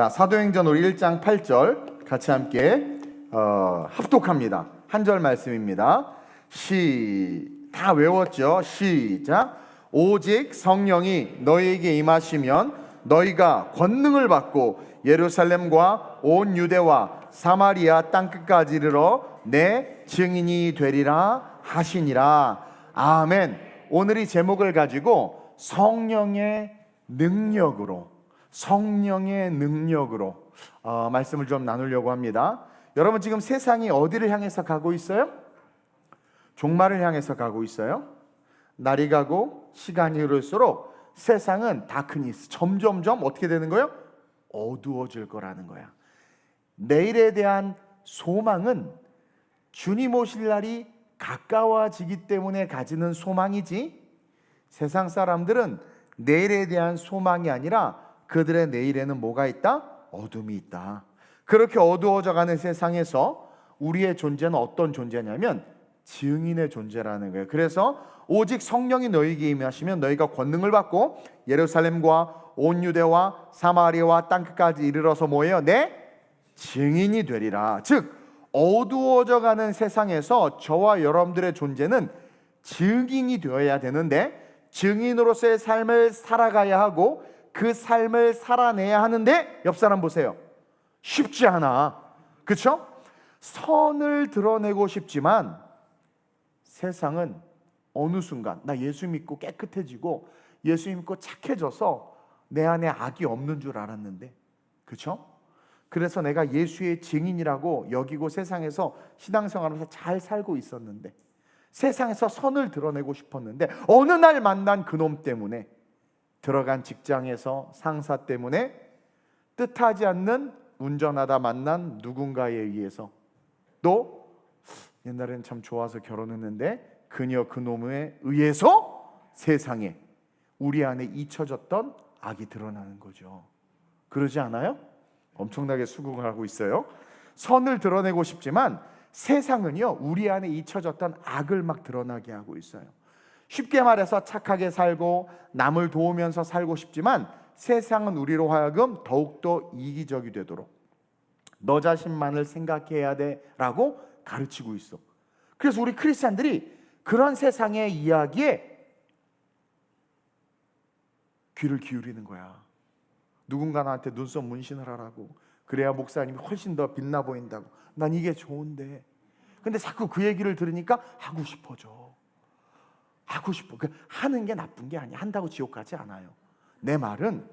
자, 사도행전 우리 1장 8절 같이 함께 합독합니다. 한 절 말씀입니다. 다 외웠죠? 시작. 오직 성령이 너희에게 임하시면 너희가 권능을 받고 예루살렘과 온 유대와 사마리아 땅끝까지 이르러 내 증인이 되리라 하시니라. 아멘. 오늘 이 제목을 가지고 성령의 능력으로 말씀을 좀 나누려고 합니다. 여러분, 지금 세상이 어디를 향해서 가고 있어요? 종말을 향해서 가고 있어요. 날이 가고 시간이 흐를수록 세상은 다크니스, 점점점 어떻게 되는 거예요? 어두워질 거라는 거야. 내일에 대한 소망은 주님 오실 날이 가까워지기 때문에 가지는 소망이지, 세상 사람들은 내일에 대한 소망이 아니라 그들의 내일에는 뭐가 있다? 어둠이 있다. 그렇게 어두워져가는 세상에서 우리의 존재는 어떤 존재냐면 증인의 존재라는 거예요. 그래서 오직 성령이 너희에게 임하시면 너희가 권능을 받고 예루살렘과 온 유대와 사마리아와 땅끝까지 이르러서 뭐예요? 내 증인이 되리라. 즉 어두워져가는 세상에서 저와 여러분들의 존재는 증인이 되어야 되는데, 증인으로서의 삶을 살아가야 하고 그 삶을 살아내야 하는데, 옆 사람 보세요. 쉽지 않아. 그렇죠? 선을 드러내고 싶지만 세상은 어느 순간 나 예수 믿고 깨끗해지고 예수 믿고 착해져서 내 안에 악이 없는 줄 알았는데, 그렇죠? 그래서 내가 예수의 증인이라고 여기고 세상에서 신앙생활하면서 잘 살고 있었는데, 세상에서 선을 드러내고 싶었는데 어느 날 만난 그놈 때문에, 들어간 직장에서 상사 때문에, 뜻하지 않는 운전하다 만난 누군가에 의해서, 또 옛날에는 참 좋아서 결혼했는데 그녀 그놈에 의해서 세상에 우리 안에 잊혀졌던 악이 드러나는 거죠. 그러지 않아요? 엄청나게 수긍을 하고 있어요. 선을 드러내고 싶지만 세상은요, 우리 안에 잊혀졌던 악을 막 드러나게 하고 있어요. 쉽게 말해서 착하게 살고 남을 도우면서 살고 싶지만 세상은 우리로 하여금 더욱더 이기적이 되도록 너 자신만을 생각해야 돼 라고 가르치고 있어. 그래서 우리 크리스찬들이 그런 세상의 이야기에 귀를 기울이는 거야. 누군가 나한테 눈썹 문신을 하라고, 그래야 목사님이 훨씬 더 빛나 보인다고. 난 이게 좋은데, 근데 자꾸 그 얘기를 들으니까 하고 싶어져. 하는 게 나쁜 게 아니야. 한다고 지옥 가지 않아요. 내 말은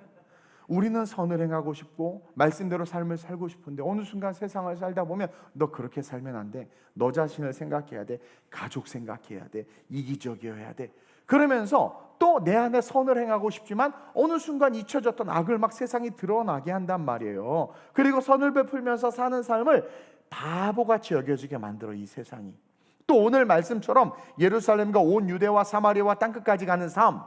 우리는 선을 행하고 싶고 말씀대로 삶을 살고 싶은데 어느 순간 세상을 살다 보면 너 그렇게 살면 안 돼. 너 자신을 생각해야 돼. 가족 생각해야 돼. 이기적이어야 돼. 그러면서 또 내 안에 선을 행하고 싶지만 어느 순간 잊혀졌던 악을 막 세상이 드러나게 한단 말이에요. 그리고 선을 베풀면서 사는 삶을 바보같이 여겨지게 만들어, 이 세상이. 또 오늘 말씀처럼 예루살렘과 온 유대와 사마리아와 땅끝까지 가는 삶,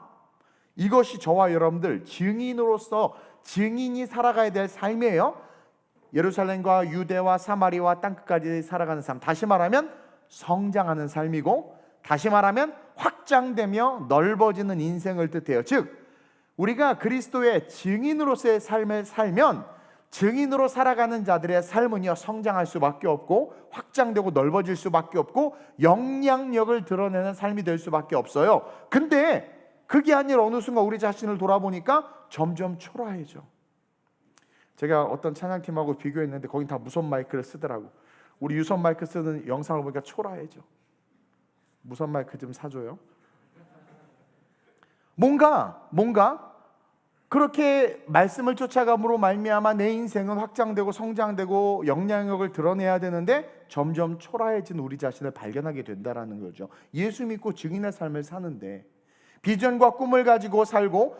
이것이 저와 여러분들 증인으로서 증인이 살아가야 될 삶이에요. 예루살렘과 유대와 사마리아와 땅끝까지 살아가는 삶, 다시 말하면 성장하는 삶이고, 다시 말하면 확장되며 넓어지는 인생을 뜻해요. 즉 우리가 그리스도의 증인으로서의 삶을 살면 증인으로 살아가는 자들의 삶은요, 성장할 수밖에 없고 확장되고 넓어질 수밖에 없고 영향력을 드러내는 삶이 될 수밖에 없어요. 근데 그게 아니라 어느 순간 우리 자신을 돌아보니까 점점 초라해져. 제가 어떤 찬양팀하고 비교했는데 거긴 다 무선 마이크를 쓰더라고. 우리 유선 마이크 쓰는 영상을 보니까 초라해져. 무선 마이크 좀 사줘요. 뭔가 그렇게 말씀을 쫓아감으로 말미암아 내 인생은 확장되고 성장되고 영향력을 드러내야 되는데 점점 초라해진 우리 자신을 발견하게 된다는 거죠. 예수 믿고 증인의 삶을 사는데 비전과 꿈을 가지고 살고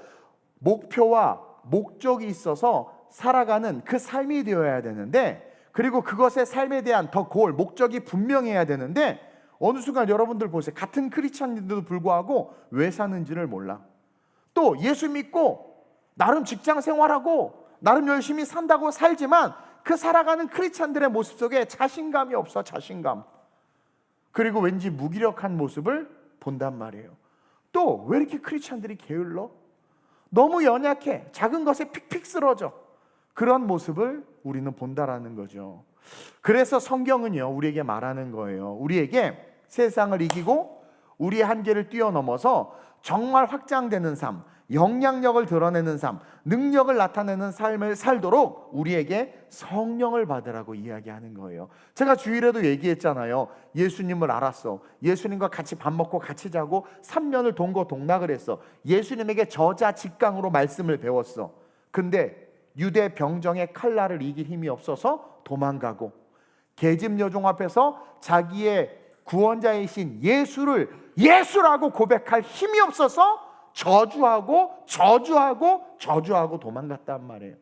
목표와 목적이 있어서 살아가는 그 삶이 되어야 되는데, 그리고 그것의 삶에 대한 더 목적이 분명해야 되는데, 어느 순간 여러분들 보세요. 같은 크리스찬인데도 불구하고 왜 사는지를 몰라. 또 예수 믿고 나름 직장 생활하고 나름 열심히 산다고 살지만 그 살아가는 크리스찬들의 모습 속에 자신감이 없어. 자신감. 그리고 왠지 무기력한 모습을 본단 말이에요. 또 왜 이렇게 크리스찬들이 게을러? 너무 연약해. 작은 것에 픽픽 쓰러져. 그런 모습을 우리는 본다라는 거죠. 그래서 성경은요, 우리에게 말하는 거예요. 우리에게 세상을 이기고 우리의 한계를 뛰어넘어서 정말 확장되는 삶, 영향력을 드러내는 삶, 능력을 나타내는 삶을 살도록 우리에게 성령을 받으라고 이야기하는 거예요. 제가 주일에도 얘기했잖아요. 예수님을 알았어. 예수님과 같이 밥 먹고 같이 자고 3년을 동거동락을 했어. 예수님에게 저자 직강으로 말씀을 배웠어. 근데 유대 병정의 칼날을 이길 힘이 없어서 도망가고, 계집 여종 앞에서 자기의 구원자이신 예수를 예수라고 고백할 힘이 없어서 저주하고 도망갔단 말이에요.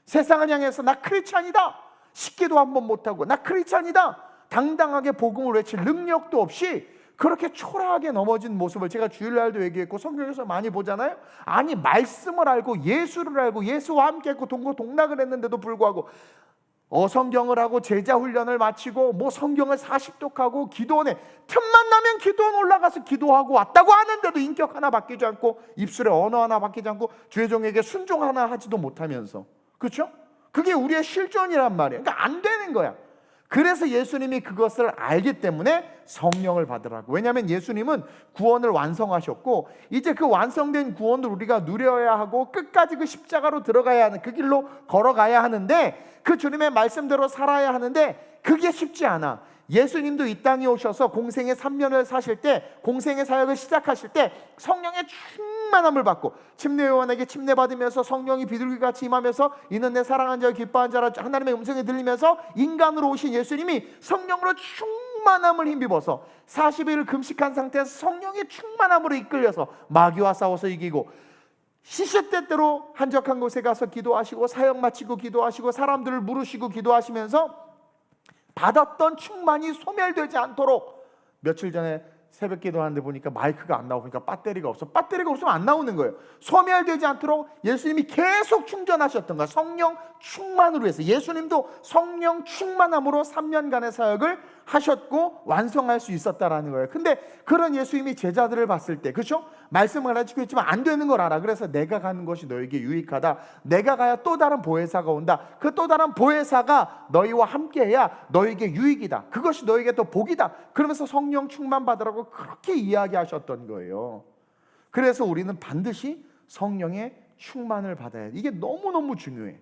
세상을 향해서 나 크리스찬이다, 식기도 한번 못하고 나 크리스찬이다 당당하게 복음을 외칠 능력도 없이 그렇게 초라하게 넘어진 모습을 제가 주일날도 얘기했고 성경에서 많이 보잖아요. 아니, 말씀을 알고 예수를 알고 예수와 함께 했고 동거동락을 했는데도 불구하고 어성경을 하고 제자 훈련을 마치고 뭐 성경을 40독하고 기도원에 틈만 나면 기도원 올라가서 기도하고 왔다고 하는데도 인격 하나 바뀌지 않고 입술에 언어 하나 바뀌지 않고 주의 종에게 순종 하나 하지도 못하면서, 그렇죠? 그게 우리의 실존이란 말이에요. 그러니까 안 되는 거야. 그래서 예수님이 그것을 알기 때문에 성령을 받으라고. 왜냐하면 예수님은 구원을 완성하셨고 이제 그 완성된 구원을 우리가 누려야 하고 끝까지 그 십자가로 들어가야 하는, 그 길로 걸어가야 하는데, 그 주님의 말씀대로 살아야 하는데 그게 쉽지 않아. 예수님도 이 땅에 오셔서 공생의 3년을 사실 때, 공생의 사역을 시작하실 때 성령의 충만함을 받고 침례 요한에게 침례 받으면서 성령이 비둘기같이 임하면서 이는 내 사랑하는 자여 기뻐하는 자라 하나님의 음성이 들리면서 인간으로 오신 예수님이 성령으로 충만함을 힘입어서 40일을 금식한 상태에서 성령의 충만함으로 이끌려서 마귀와 싸워서 이기고 시시때때로 한적한 곳에 가서 기도하시고 사역 마치고 기도하시고 사람들을 물으시고 기도하시면서 받았던 충만이 소멸되지 않도록, 며칠 전에 새벽 기도하는데 보니까 마이크가 안 나오니까 배터리가 없으면 안 나오는 거예요. 소멸되지 않도록 예수님이 계속 충전하셨던 거야. 성령 충만으로 해서 예수님도 성령 충만함으로 3년간의 사역을 하셨고 완성할 수 있었다라는 거예요. 근데 그런 예수님이 제자들을 봤을 때, 그렇죠? 말씀을 가르치고 있지만 안 되는 걸 알아. 그래서 내가 가는 것이 너에게 유익하다. 내가 가야 또 다른 보혜사가 온다. 그 또 다른 보혜사가 너희와 함께해야 너에게 유익이다. 그것이 너에게 또 복이다. 그러면서 성령 충만 받으라고 그렇게 이야기하셨던 거예요. 그래서 우리는 반드시 성령의 충만을 받아야 돼. 이게 너무너무 중요해.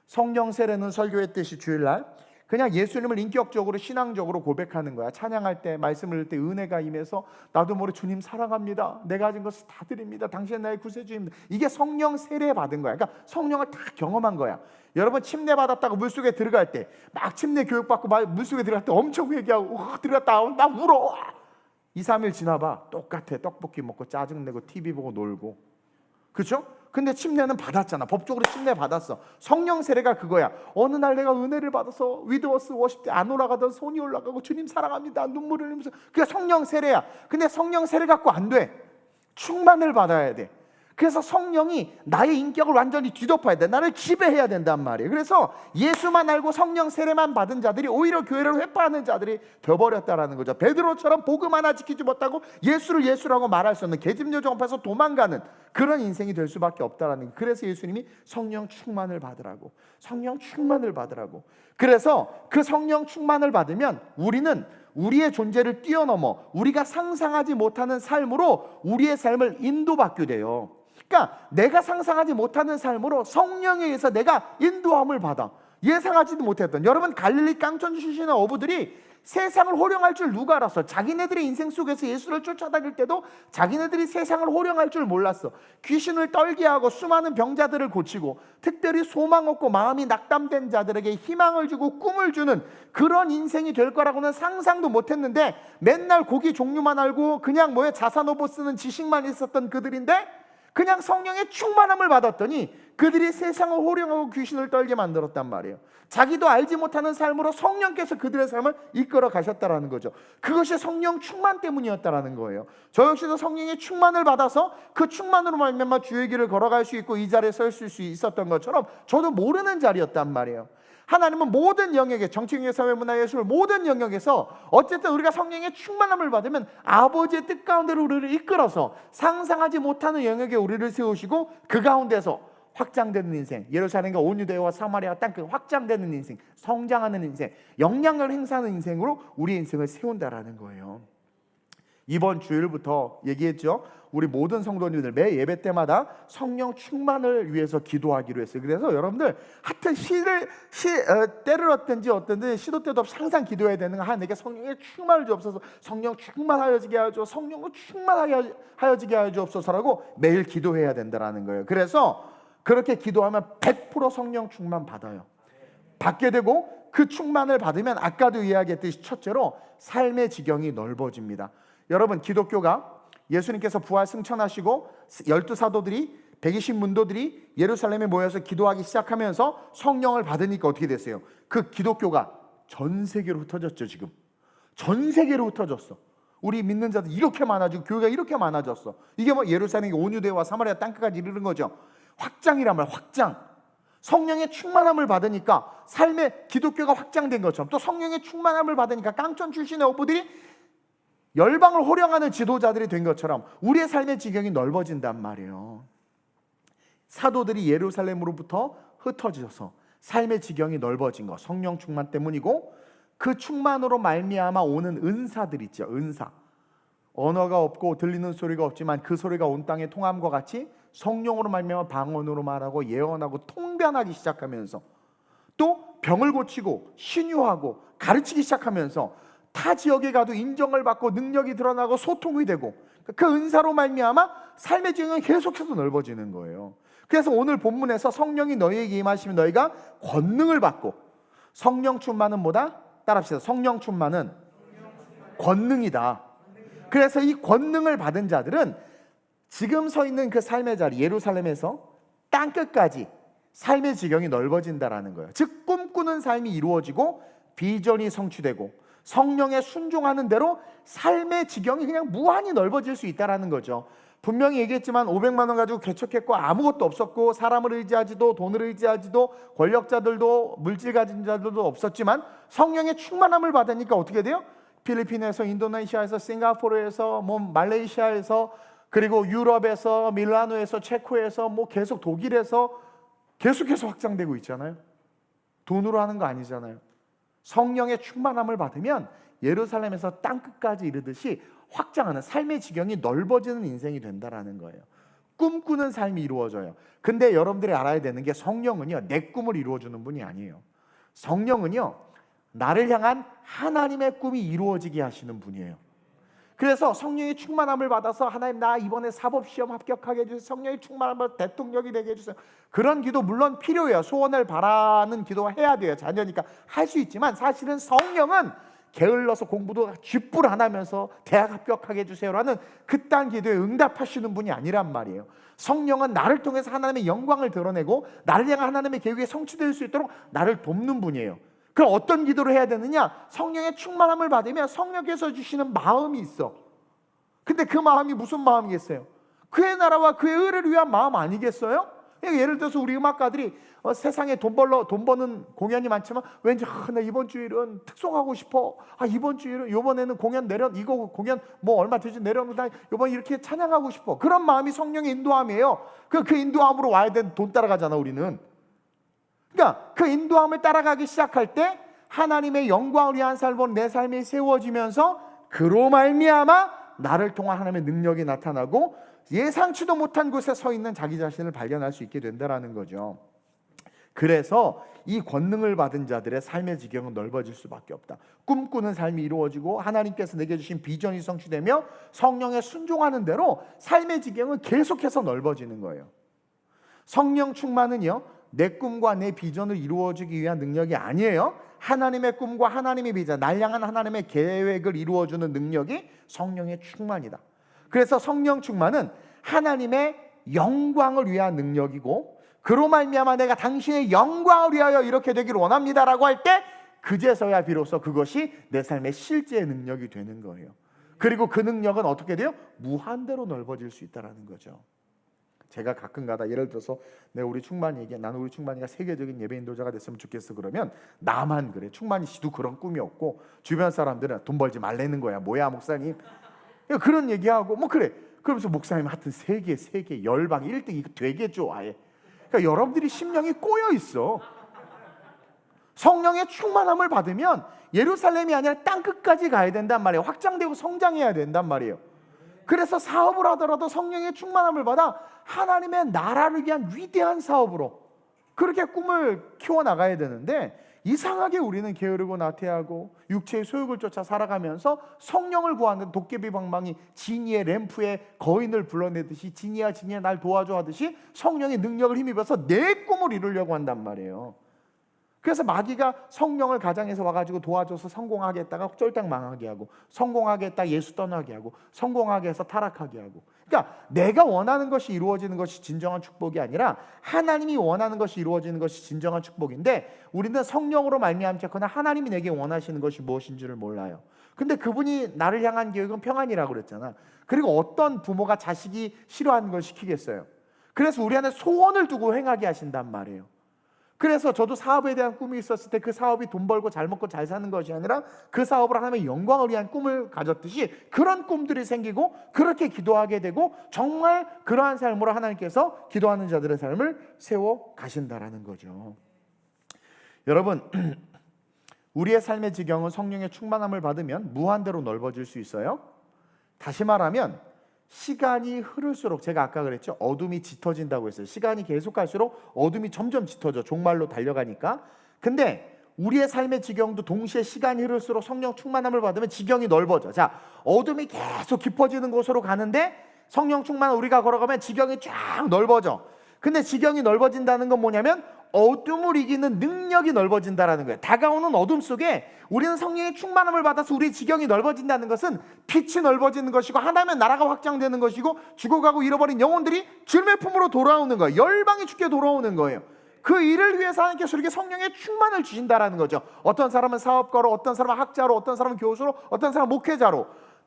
성령 세례는 설교했듯이 주일날 그냥 예수님을 인격적으로 신앙적으로 고백하는 거야. 찬양할 때, 말씀을 읽을 때 은혜가 임해서 나도 모르게 주님 사랑합니다, 내가 가진 것을 다 드립니다, 당신은 나의 구세주입니다. 이게 성령 세례 받은 거야. 그러니까 성령을 다 경험한 거야. 여러분 침례 받았다고 물속에 들어갈 때, 막 침례 교육받고 물속에 들어갈 때 엄청 회개하고 들어갔다 나 울어. 2, 3일 지나봐, 똑같아. 떡볶이 먹고 짜증내고 TV 보고 놀고, 그렇죠? 근데 침례는 받았잖아. 법적으로 침례 받았어. 성령 세례가 그거야. 어느 날 내가 은혜를 받아서 위드워스 워십 때 안 올라가던 손이 올라가고 주님 사랑합니다 눈물을 흘리면서, 그게 성령 세례야. 근데 성령 세례 갖고 안 돼. 충만을 받아야 돼. 그래서 성령이 나의 인격을 완전히 뒤덮어야 돼. 나를 지배해야 된단 말이에요. 그래서 예수만 알고 성령 세례만 받은 자들이 오히려 교회를 회파하는 자들이 되어버렸다라는 거죠. 베드로처럼 복음 하나 지키지 못하고 예수를 예수라고 말할 수 없는, 계집 여종 앞에서 도망가는 그런 인생이 될 수밖에 없다라는 거예요. 그래서 예수님이 성령 충만을 받으라고, 성령 충만을 받으라고. 그래서 그 성령 충만을 받으면 우리는 우리의 존재를 뛰어넘어 우리가 상상하지 못하는 삶으로 우리의 삶을 인도받게 돼요. 그러니까 내가 상상하지 못하는 삶으로 성령에 의해서 내가 인도함을 받아. 예상하지도 못했던, 여러분 갈릴리 깡촌 출신의 어부들이 세상을 호령할 줄 누가 알았어? 자기네들의 인생 속에서 예수를 쫓아다닐 때도 자기네들이 세상을 호령할 줄 몰랐어. 귀신을 떨게 하고 수많은 병자들을 고치고 특별히 소망 없고 마음이 낙담된 자들에게 희망을 주고 꿈을 주는 그런 인생이 될 거라고는 상상도 못했는데, 맨날 고기 종류만 알고 그냥 자산오보 쓰는 지식만 있었던 그들인데 그냥 성령의 충만함을 받았더니 그들이 세상을 호령하고 귀신을 떨게 만들었단 말이에요. 자기도 알지 못하는 삶으로 성령께서 그들의 삶을 이끌어 가셨다라는 거죠. 그것이 성령 충만 때문이었다라는 거예요. 저 역시도 성령의 충만을 받아서 그 충만으로 말미암아 주의 길을 걸어갈 수 있고 이 자리에 설 수 있었던 것처럼 저도 모르는 자리였단 말이에요. 하나님은 모든 영역에, 정치경제, 사회, 문화, 예술 모든 영역에서 어쨌든 우리가 성령의 충만함을 받으면 아버지의 뜻 가운데로 우리를 이끌어서 상상하지 못하는 영역에 우리를 세우시고 그 가운데서 확장되는 인생, 예루살렘과 온 유대와 사마리아 땅 끝 확장되는 인생, 성장하는 인생, 영향을 행사하는 인생으로 우리 인생을 세운다라는 거예요. 이번 주일부터 얘기했죠. 우리 모든 성도님들 매 예배 때마다 성령 충만을 위해서 기도하기로 했어요. 그래서 여러분들 하여튼 때를 어떤지 시도 때도 없이 항상 기도해야 되는 거, 내게 성령의 충만을 주옵소서, 성령 충만하여지게 하여 성령을 충만하여지게 하여 주옵소서라고 매일 기도해야 된다라는 거예요. 그래서 그렇게 기도하면 100% 성령 충만 받아요. 받게 되고 그 충만을 받으면 아까도 이야기했듯이 첫째로 삶의 지경이 넓어집니다. 여러분, 기독교가 예수님께서 부활 승천하시고 12사도들이 120문도들이 예루살렘에 모여서 기도하기 시작하면서 성령을 받으니까 어떻게 됐어요? 그 기독교가 전 세계로 흩어졌죠. 지금 전 세계로 흩어졌어. 우리 믿는 자들 이렇게 많아지고 교회가 이렇게 많아졌어. 이게 뭐 예루살렘이 온 유대와 사마리아 땅끝까지 이르는 거죠. 확장이란 말, 확장. 성령의 충만함을 받으니까 삶의 기독교가 확장된 것처럼, 또 성령의 충만함을 받으니까 깡촌 출신의 어부들이 열방을 호령하는 지도자들이 된 것처럼 우리의 삶의 지경이 넓어진단 말이에요. 사도들이 예루살렘으로부터 흩어져서 삶의 지경이 넓어진 것, 성령 충만 때문이고, 그 충만으로 말미암아 오는 은사들 있죠. 은사. 언어가 없고 들리는 소리가 없지만 그 소리가 온 땅에 통함과 같이 성령으로 말미암아 방언으로 말하고 예언하고 통변하기 시작하면서, 또 병을 고치고 신유하고 가르치기 시작하면서 타 지역에 가도 인정을 받고 능력이 드러나고 소통이 되고, 그 은사로 말미암아 삶의 지경이 계속해서 넓어지는 거예요. 그래서 오늘 본문에서 성령이 너희에게 임하시면 너희가 권능을 받고, 성령 충만은 뭐다? 따라합시다. 성령 충만은 권능이다. 그래서 이 권능을 받은 자들은 지금 서 있는 그 삶의 자리 예루살렘에서 땅끝까지 삶의 지경이 넓어진다라는 거예요. 즉 꿈꾸는 삶이 이루어지고 비전이 성취되고 성령에 순종하는 대로 삶의 지경이 그냥 무한히 넓어질 수 있다라는 거죠. 분명히 얘기했지만 500만 원 가지고 개척했고 아무것도 없었고 사람을 의지하지도 돈을 의지하지도 권력자들도 물질 가진 자들도 없었지만 성령의 충만함을 받으니까 어떻게 돼요? 필리핀에서, 인도네시아에서, 싱가포르에서, 말레이시아에서, 그리고 유럽에서, 밀라노에서, 체코에서, 계속 독일에서 계속해서 확장되고 있잖아요. 돈으로 하는 거 아니잖아요. 성령의 충만함을 받으면 예루살렘에서 땅끝까지 이르듯이 확장하는 삶의 지경이 넓어지는 인생이 된다라는 거예요. 꿈꾸는 삶이 이루어져요. 근데 여러분들이 알아야 되는 게, 성령은요 내 꿈을 이루어주는 분이 아니에요. 성령은요 나를 향한 하나님의 꿈이 이루어지게 하시는 분이에요. 그래서 성령의 충만함을 받아서 하나님 나 이번에 사법시험 합격하게 해주세요. 성령의 충만함을 대통령이 되게 해주세요. 그런 기도 물론 필요해요. 소원을 바라는 기도가 해야 돼요. 자녀니까 할 수 있지만 사실은 성령은 게을러서 공부도 쥐뿔 안 하면서 대학 합격하게 해주세요라는 그딴 기도에 응답하시는 분이 아니란 말이에요. 성령은 나를 통해서 하나님의 영광을 드러내고 나를 향한 하나님의 계획이 성취될 수 있도록 나를 돕는 분이에요. 그럼 어떤 기도를 해야 되느냐? 성령의 충만함을 받으면 성령께서 주시는 마음이 있어. 근데 그 마음이 무슨 마음이겠어요? 그의 나라와 그의 의를 위한 마음 아니겠어요? 예를 들어서 우리 음악가들이 세상에 돈 버는 공연이 많지만 왠지 나 이번 주일은 특송하고 싶어. 이번 주일은 이번에는 이거 공연 얼마 되지 내려놓다 이번 이렇게 찬양하고 싶어. 그런 마음이 성령의 인도함이에요. 그 인도함으로 와야 되는 돈 따라가잖아 우리는. 그러니까 그 인도함을 따라가기 시작할 때 하나님의 영광을 위한 삶으로 내 삶이 세워지면서 그로 말미암아 나를 통한 하나님의 능력이 나타나고 예상치도 못한 곳에 서 있는 자기 자신을 발견할 수 있게 된다는 거죠. 그래서 이 권능을 받은 자들의 삶의 지경은 넓어질 수밖에 없다. 꿈꾸는 삶이 이루어지고 하나님께서 내게 주신 비전이 성취되며 성령에 순종하는 대로 삶의 지경은 계속해서 넓어지는 거예요. 성령 충만은요 내 꿈과 내 비전을 이루어주기 위한 능력이 아니에요. 하나님의 꿈과 하나님의 비전, 날 향한 하나님의 계획을 이루어주는 능력이 성령의 충만이다. 그래서 성령 충만은 하나님의 영광을 위한 능력이고, 그로 말미암아 내가 당신의 영광을 위하여 이렇게 되기를 원합니다라고 할 때 그제서야 비로소 그것이 내 삶의 실제의 능력이 되는 거예요. 그리고 그 능력은 어떻게 돼요? 무한대로 넓어질 수 있다는 거죠. 제가 가끔가다 예를 들어서 나는 우리 충만이가 세계적인 예배 인도자가 됐으면 좋겠어. 그러면 나만 그래. 충만이 씨도 그런 꿈이 없고 주변 사람들은 돈 벌지 말라는 거야. 뭐야 목사님? 그런 얘기하고 그래. 그러면서 목사님 하여튼 세계 열방 1등 이거 되게 좋아해. 그러니까 여러분들이 심령이 꼬여 있어. 성령의 충만함을 받으면 예루살렘이 아니라 땅 끝까지 가야 된단 말이에요. 확장되고 성장해야 된단 말이에요. 그래서 사업을 하더라도 성령의 충만함을 받아 하나님의 나라를 위한 위대한 사업으로 그렇게 꿈을 키워나가야 되는데, 이상하게 우리는 게으르고 나태하고 육체의 소욕을 쫓아 살아가면서 성령을 구하는 도깨비 방망이 지니의 램프에 거인을 불러내듯이 지니야 날 도와줘 하듯이 성령의 능력을 힘입어서 내 꿈을 이루려고 한단 말이에요. 그래서 마귀가 성령을 가장해서 와가지고 도와줘서 성공하게 했다가 쫄딱 망하게 하고, 성공하게 했다 예수 떠나게 하고, 성공하게 해서 타락하게 하고. 그러니까 내가 원하는 것이 이루어지는 것이 진정한 축복이 아니라 하나님이 원하는 것이 이루어지는 것이 진정한 축복인데, 우리는 성령으로 말미암자거나 하나님이 내게 원하시는 것이 무엇인지를 몰라요. 근데 그분이 나를 향한 계획은 평안이라고 그랬잖아. 그리고 어떤 부모가 자식이 싫어하는 걸 시키겠어요? 그래서 우리 안에 소원을 두고 행하게 하신단 말이에요. 그래서 저도 사업에 대한 꿈이 있었을 때 그 사업이 돈 벌고 잘 먹고 잘 사는 것이 아니라 그 사업을 하나님의 영광을 위한 꿈을 가졌듯이 그런 꿈들이 생기고 그렇게 기도하게 되고 정말 그러한 삶으로 하나님께서 기도하는 자들의 삶을 세워 가신다라는 거죠. 여러분, 우리의 삶의 지경은 성령의 충만함을 받으면 무한대로 넓어질 수 있어요. 다시 말하면 시간이 흐를수록, 제가 아까 그랬죠, 어둠이 짙어진다고 했어요. 시간이 계속 갈수록 어둠이 점점 짙어져, 종말로 달려가니까. 근데 우리의 삶의 지경도 동시에 시간이 흐를수록 성령 충만함을 받으면 지경이 넓어져. 자, 어둠이 계속 깊어지는 곳으로 가는데 성령 충만함 우리가 걸어가면 지경이 쫙 넓어져. 근데 지경이 넓어진다는 건 뭐냐면 어둠을 이기는 능력이 넓어진다라는 거예요. 다가오는 어둠 속에 우리는 성령의 충만함을 받아서 우리의 지경이 넓어진다는 것은 빛이 넓어지는 것이고 하나님의 나라가 확장되는 것이고 죽어가고 잃어버린 영혼들이 질매품으로 돌아오는 거예요. 열방이 주께 돌아오는 거예요. 그 일을 위해서 하나님께서 우리에게 성령의 충만을 주신다라는 거죠. 어떤 사람은 사업가로, 어떤 사람은 학자로, 어떤 사람은 교수로, 어떤 사람은 목회자로,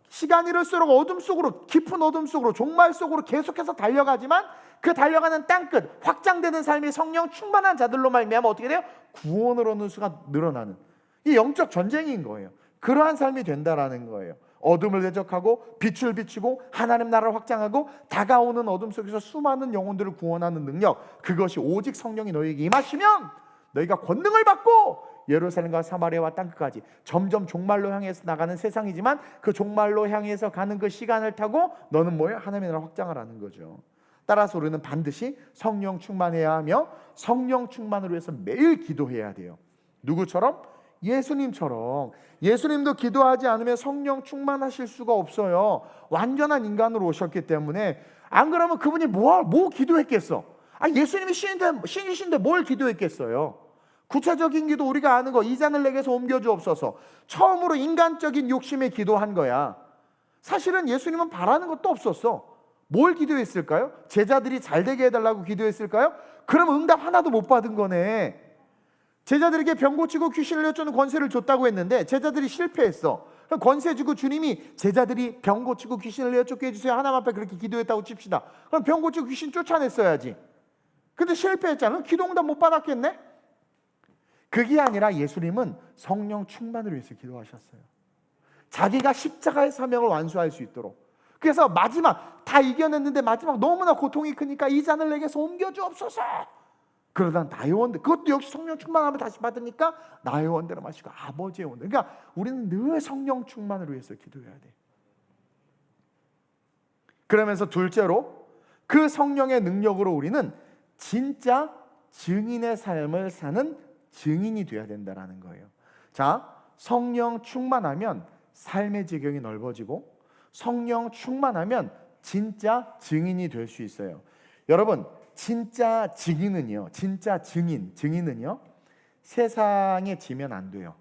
시간이 흐를수록 어둠 속으로, 깊은 어둠 속으로, 종말 속으로 계속해서 달려가지만 그 달려가는 땅끝, 확장되는 삶이 성령 충만한 자들로 말미암아 어떻게 돼요? 구원을 얻는 수가 늘어나는, 이 영적 전쟁인 거예요. 그러한 삶이 된다라는 거예요. 어둠을 대적하고 빛을 비추고 하나님 나라를 확장하고 다가오는 어둠 속에서 수많은 영혼들을 구원하는 능력, 그것이 오직 성령이 너희에게 임하시면 너희가 권능을 받고 예루살렘과 사마리아와 땅끝까지, 점점 종말로 향해서 나가는 세상이지만 그 종말로 향해서 가는 그 시간을 타고 너는 뭐예요? 하나님의 나라 확장을 하는 거죠. 따라서 우리는 반드시 성령 충만해야 하며 성령 충만을 위해서 매일 기도해야 돼요. 누구처럼? 예수님처럼. 예수님도 기도하지 않으면 성령 충만하실 수가 없어요. 완전한 인간으로 오셨기 때문에. 안 그러면 그분이 뭐 기도했겠어? 예수님이 신이신데 뭘 기도했겠어요? 구체적인 기도, 우리가 아는 거, 이 잔을 내게서 옮겨주옵소서. 처음으로 인간적인 욕심에 기도한 거야. 사실은 예수님은 바라는 것도 없었어. 뭘 기도했을까요? 제자들이 잘 되게 해달라고 기도했을까요? 그럼 응답 하나도 못 받은 거네. 제자들에게 병 고치고 귀신을 내쫓는 권세를 줬다고 했는데 제자들이 실패했어. 그럼 권세 주고 주님이 제자들이 병 고치고 귀신을 내쫓게 해주세요, 하나님 앞에 그렇게 기도했다고 칩시다. 그럼 병 고치고 귀신 쫓아냈어야지. 근데 실패했잖아. 기도 응답 못 받았겠네? 그게 아니라 예수님은 성령 충만을 위해서 기도하셨어요. 자기가 십자가의 사명을 완수할 수 있도록. 그래서 마지막 다 이겨냈는데 마지막 너무나 고통이 크니까 이 잔을 내게서 옮겨주옵소서. 그러다 나의 원대, 그것도 역시 성령 충만함을 다시 받으니까 나의 원대로 마시고 아버지의 원대. 그러니까 우리는 늘 성령 충만을 위해서 기도해야 돼. 그러면서 둘째로 그 성령의 능력으로 우리는 진짜 증인의 삶을 사는 증인이 되어야 된다는 거예요. 자, 성령 충만하면 삶의 지경이 넓어지고 성령 충만하면 진짜 증인이 될 수 있어요. 여러분, 진짜 증인은요, 진짜 증인은요 세상에 지면 안 돼요.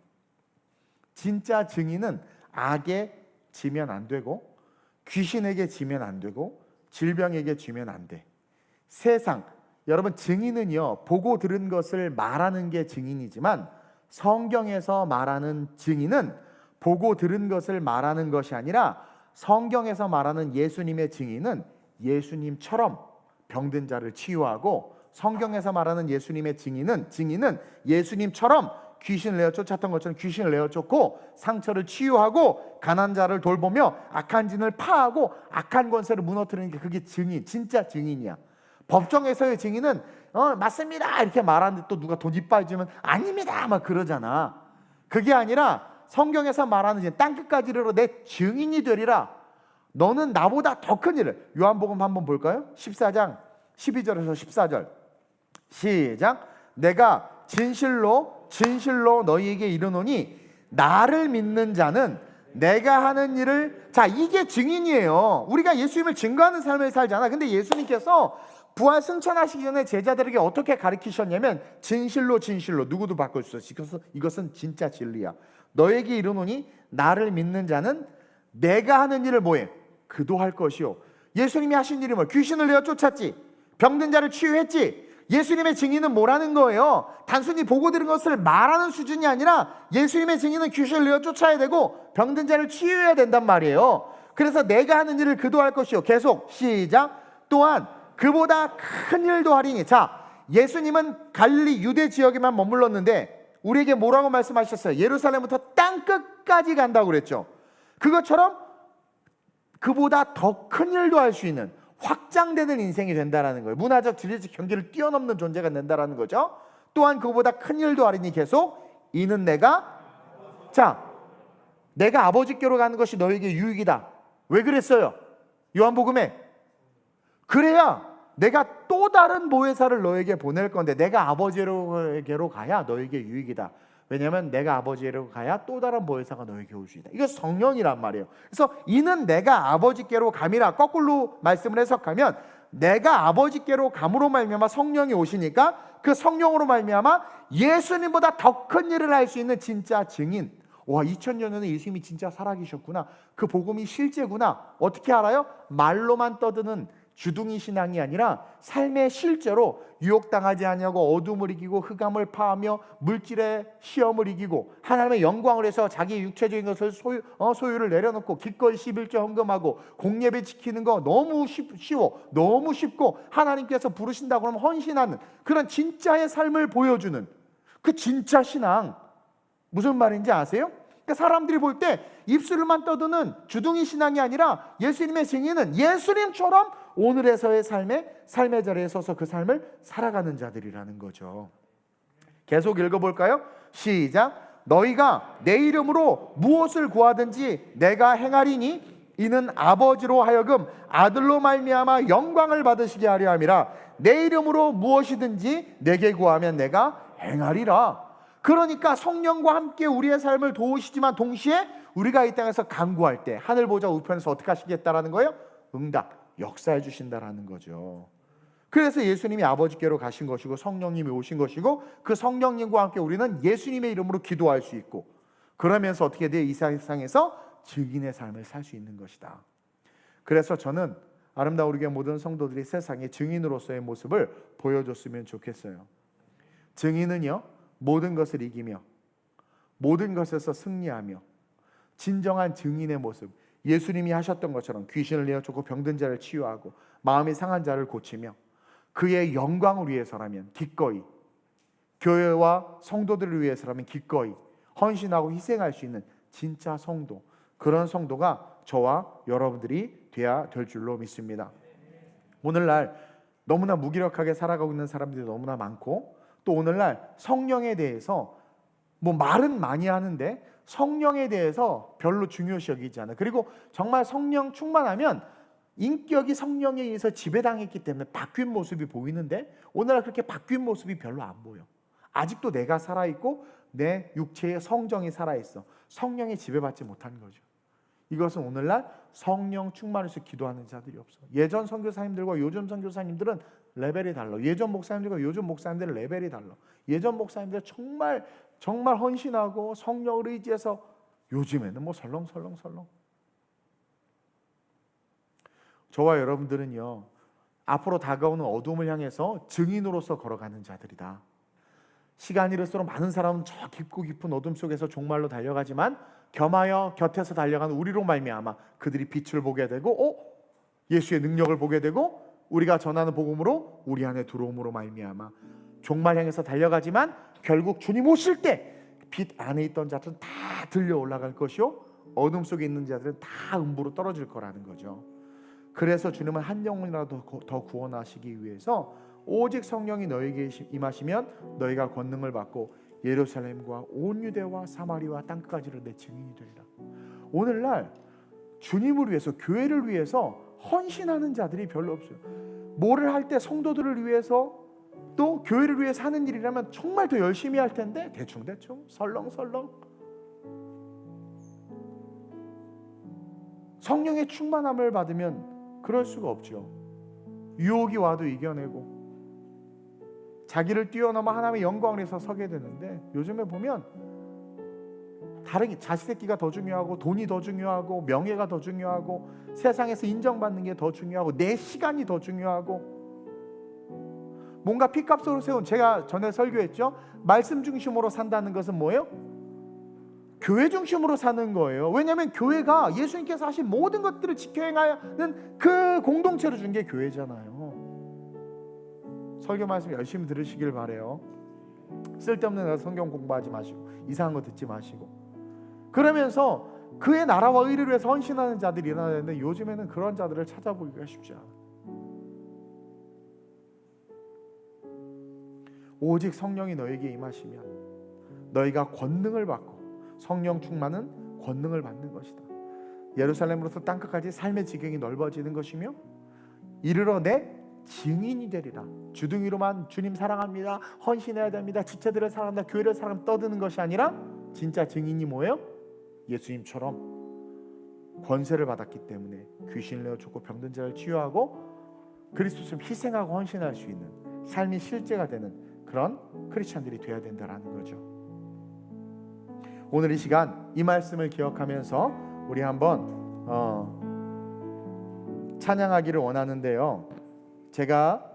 진짜 증인은 악에 지면 안 되고 귀신에게 지면 안 되고 질병에게 지면 안 돼. 세상, 여러분, 증인은요 보고 들은 것을 말하는 게 증인이지만 성경에서 말하는 증인은 보고 들은 것을 말하는 것이 아니라 성경에서 말하는 예수님의 증인은 예수님처럼 병든 자를 치유하고, 성경에서 말하는 예수님의 증인은 예수님처럼 귀신을 내어 쫓았던 것처럼 귀신을 내어 쫓고 상처를 치유하고 가난한 자를 돌보며 악한 진을 파하고 악한 권세를 무너뜨리는 게 그게 증인, 진짜 증인이야. 법정에서의 증인은 맞습니다 이렇게 말하는데 또 누가 돈 이빨 주면 아닙니다 막 그러잖아. 그게 아니라 성경에서 말하는 증인, 땅끝까지 이르러 내 증인이 되리라. 너는 나보다 더 큰 일을. 요한복음 한번 볼까요? 14장 12절에서 14절 시작. 내가 진실로 진실로 너희에게 이르노니 나를 믿는 자는 내가 하는 일을. 자, 이게 증인이에요. 우리가 예수님을 증거하는 삶을 살잖아. 근데 예수님께서 부활 승천하시기 전에 제자들에게 어떻게 가르치셨냐면 진실로 진실로, 누구도 바꿀 수 없어. 이것은 진짜 진리야. 너에게 이르노니 나를 믿는 자는 내가 하는 일을 뭐해? 그도 할 것이요. 예수님이 하신 일이 뭐예요? 귀신을 내어 쫓았지, 병든 자를 치유했지. 예수님의 증인은 뭐라는 거예요? 단순히 보고 들은 것을 말하는 수준이 아니라 예수님의 증인은 귀신을 내어 쫓아야 되고 병든 자를 치유해야 된단 말이에요. 그래서 내가 하는 일을 그도 할 것이요. 계속 시작. 또한 그보다 큰 일도 하리니. 자, 예수님은 갈릴리 유대 지역에만 머물렀는데 우리에게 뭐라고 말씀하셨어요? 예루살렘부터 땅끝까지 간다고 그랬죠. 그것처럼 그보다 더 큰 일도 할 수 있는 확장되는 인생이 된다라는 거예요. 문화적 지리적 경계를 뛰어넘는 존재가 된다라는 거죠. 또한 그보다 큰 일도 하리니 계속 이는 내가. 자, 내가 아버지께로 가는 것이 너에게 유익이다. 왜 그랬어요? 요한복음에 그래야 내가 또 다른 보혜사를 너에게 보낼 건데 내가 아버지에게로 가야 너에게 유익이다. 왜냐하면 내가 아버지에게로 가야 또 다른 보혜사가 너에게 올 수 있다. 이거 성령이란 말이에요. 그래서 이는 내가 아버지께로 감이라. 거꾸로 말씀을 해석하면 내가 아버지께로 감으로 말미암아 성령이 오시니까 그 성령으로 말미암아 예수님보다 더 큰 일을 할 수 있는 진짜 증인. 와, 2000년 전에 예수님이 진짜 살아계셨구나. 그 복음이 실제구나. 어떻게 알아요? 말로만 떠드는 주둥이 신앙이 아니라 삶의 실제로 유혹당하지 아니하고 어둠을 이기고 흑암을 파하며 물질의 시험을 이기고 하나님의 영광을 해서 자기 육체적인 것을 소유를 내려놓고 기꺼이 11조 헌금하고 공예배 지키는 거 너무 쉬워. 너무 쉽고 하나님께서 부르신다고 하면 헌신하는 그런 진짜의 삶을 보여주는 그 진짜 신앙. 무슨 말인지 아세요? 그러니까 사람들이 볼 때 입술만 떠드는 주둥이 신앙이 아니라 예수님의 증인은 예수님처럼 오늘에서의 삶의 자리에 서서 그 삶을 살아가는 자들이라는 거죠. 계속 읽어볼까요? 시작. 너희가 내 이름으로 무엇을 구하든지 내가 행하리니 이는 아버지로 하여금 아들로 말미암아 영광을 받으시게 하려 함이라. 내 이름으로 무엇이든지 내게 구하면 내가 행하리라. 그러니까 성령과 함께 우리의 삶을 도우시지만 동시에 우리가 이 땅에서 간구할 때 하늘 보좌 우편에서 어떻게 하시겠다라는 거예요? 응답, 역사해 주신다라는 거죠. 그래서 예수님이 아버지께로 가신 것이고 성령님이 오신 것이고 그 성령님과 함께 우리는 예수님의 이름으로 기도할 수 있고 그러면서 어떻게 돼? 이 세상에서 증인의 삶을 살 수 있는 것이다. 그래서 저는 아름다운 우리 교회 모든 성도들이 세상에 증인으로서의 모습을 보여줬으면 좋겠어요. 증인은요, 모든 것을 이기며 모든 것에서 승리하며 진정한 증인의 모습, 예수님이 하셨던 것처럼 귀신을 내어쫓고 병든 자를 치유하고 마음이 상한 자를 고치며 그의 영광을 위해서라면 기꺼이, 교회와 성도들을 위해서라면 기꺼이 헌신하고 희생할 수 있는 진짜 성도, 그런 성도가 저와 여러분들이 돼야 될 줄로 믿습니다. 오늘날 너무나 무기력하게 살아가고 있는 사람들이 너무나 많고 또 오늘날 성령에 대해서 말은 많이 하는데 성령에 대해서 별로 중요시 여기지 않아요. 그리고 정말 성령 충만하면 인격이 성령에 의해서 지배당했기 때문에 바뀐 모습이 보이는데 오늘날 그렇게 바뀐 모습이 별로 안 보여. 아직도 내가 살아있고 내 육체의 성정이 살아있어. 성령에 지배받지 못하는 거죠. 이것은 오늘날 성령 충만해서 기도하는 자들이 없어. 예전 선교사님들과 요즘 선교사님들은 레벨이 달라. 예전 목사님들과 요즘 목사님들은 레벨이 달라. 예전 목사님들은 정말 헌신하고 성령을 의지해서 요즘에는 설렁설렁. 저와 여러분들은요, 앞으로 다가오는 어둠을 향해서 증인으로서 걸어가는 자들이다. 시간이 이를수록 많은 사람은 저 깊고 깊은 어둠 속에서 종말로 달려가지만 겸하여 곁에서 달려가는 우리로 말미암아 그들이 빛을 보게 되고 예수의 능력을 보게 되고 우리가 전하는 복음으로 우리 안에 들어옴으로 말미암아 종말 향해서 달려가지만 결국 주님 오실 때 빛 안에 있던 자들은 다 들려 올라갈 것이요 어둠 속에 있는 자들은 다 음부로 떨어질 거라는 거죠. 그래서 주님은 한 영혼이라도 더 구원하시기 위해서 오직 성령이 너에게 임하시면 너희가 권능을 받고 예루살렘과 온 유대와 사마리와 땅끝까지를 내 증인이 되리라. 오늘날 주님을 위해서, 교회를 위해서 헌신하는 자들이 별로 없어요. 뭐를 할 때 성도들을 위해서 또 교회를 위해서 하는 일이라면 정말 더 열심히 할 텐데 대충대충 설렁설렁. 성령의 충만함을 받으면 그럴 수가 없죠. 유혹이 와도 이겨내고 자기를 뛰어넘어 하나님의 영광을 위해서 서게 되는데, 요즘에 보면 다르게 자식 새끼가 더 중요하고 돈이 더 중요하고 명예가 더 중요하고 세상에서 인정받는 게 더 중요하고 내 시간이 더 중요하고, 뭔가 핏값으로 세운, 제가 전에 설교했죠. 말씀 중심으로 산다는 것은 뭐예요? 교회 중심으로 사는 거예요. 왜냐하면 교회가 예수님께서 하신 모든 것들을 지켜 행하는 그 공동체로 준 게 교회잖아요. 설교 말씀 열심히 들으시길 바래요. 쓸데없는 성경 공부하지 마시고 이상한 거 듣지 마시고, 그러면서 그의 나라와 의를 위해서 헌신하는 자들이 일어나야 되는데 요즘에는 그런 자들을 찾아보기가 쉽지 않아요. 오직 성령이 너에게 임하시면 너희가 권능을 받고, 성령 충만은 권능을 받는 것이다. 예루살렘으로서 땅끝까지 삶의 지경이 넓어지는 것이며 이르러 내 증인이 되리라. 주둥이로만 주님 사랑합니다, 헌신해야 됩니다, 지체들을 사랑한다, 교회를 사랑한다 떠드는 것이 아니라 진짜 증인이 뭐예요? 예수님처럼 권세를 받았기 때문에 귀신을 내어쫓고 병든 자를 치유하고 그리스도처럼 희생하고 헌신할 수 있는 삶이 실제가 되는 그런 크리스찬들이 되어야 된다라는 거죠. 오늘 이 시간 이 말씀을 기억하면서 우리 한번 찬양하기를 원하는데요. 제가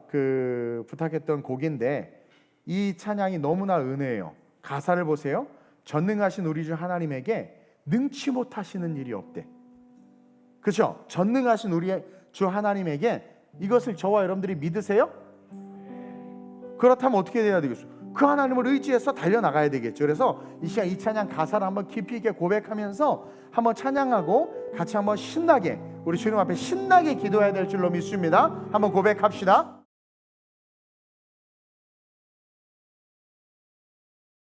부탁했던 곡인데 이 찬양이 너무나 은혜예요. 가사를 보세요. 전능하신 우리 주 하나님에게 능치 못하시는 일이 없대. 그렇죠? 전능하신 우리 주 하나님에게 이것을 저와 여러분들이 믿으세요? 그렇다면 어떻게 돼야 되겠어요? 그 하나님을 의지해서 달려나가야 되겠죠. 그래서 이 시간 이 찬양 가사를 한번 깊이 있게 고백하면서 한번 찬양하고 같이 한번 신나게 우리 주님 앞에 신나게 기도해야 될 줄로 믿습니다. 한번 고백합시다.